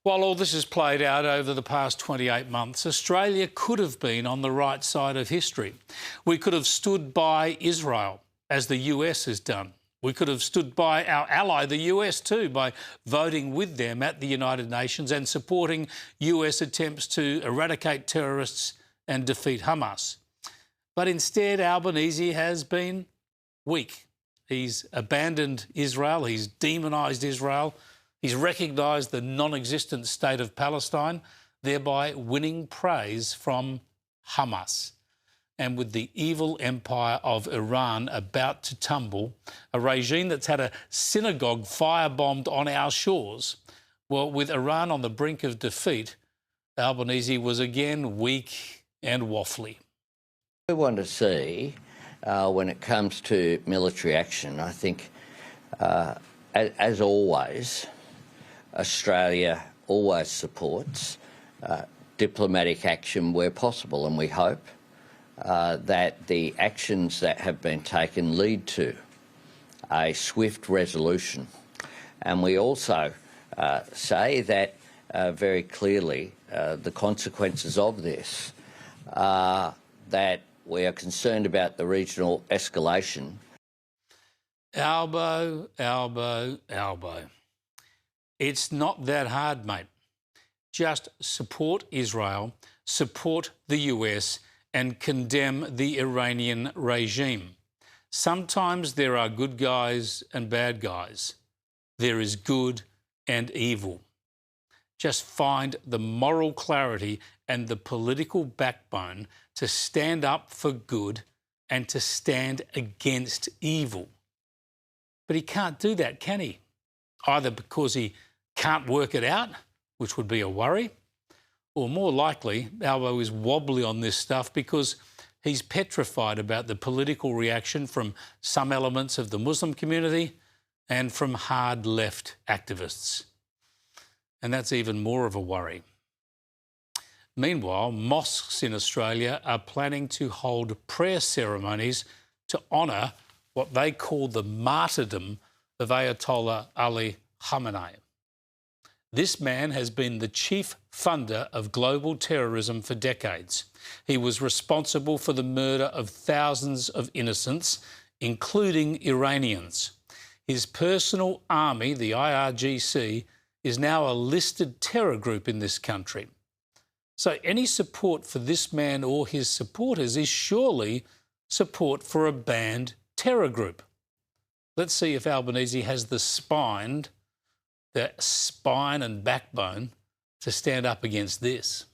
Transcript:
While all this has played out over the past 28 months, Australia could have been on the right side of history. We could have stood by Israel, as the US has done. We could have stood by our ally, the US, too, by voting with them at the United Nations and supporting US attempts to eradicate terrorists and defeat Hamas. But instead, Albanese has been weak. He's abandoned Israel, he's demonised Israel, he's recognised the non-existent state of Palestine, thereby winning praise from Hamas. And with the evil empire of Iran about to tumble, a regime that's had a synagogue firebombed on our shores, well, with Iran on the brink of defeat, Albanese was again weak and waffly. We want to see, when it comes to military action, I think, as always, Australia always supports diplomatic action where possible, and we hope that the actions that have been taken lead to a swift resolution. And we also say that very clearly the consequences of this are that we are concerned about the regional escalation. Albo, Albo, Albo. It's not that hard, mate. Just support Israel, support the US, and condemn the Iranian regime. Sometimes there are good guys and bad guys. There is good and evil. Just find the moral clarity and the political backbone to stand up for good and to stand against evil. But he can't do that, can he? Either because he can't work it out, which would be a worry, or more likely, Albo is wobbly on this stuff because he's petrified about the political reaction from some elements of the Muslim community and from hard left activists. And that's even more of a worry. Meanwhile, mosques in Australia are planning to hold prayer ceremonies to honour what they call the martyrdom of Ayatollah Ali Khamenei. This man has been the chief funder of global terrorism for decades. He was responsible for the murder of thousands of innocents, including Iranians. His personal army, the IRGC, is now a listed terror group in this country. So any support for this man or his supporters is surely support for a banned terror group. Let's see if Albanese has the spine and backbone to stand up against this.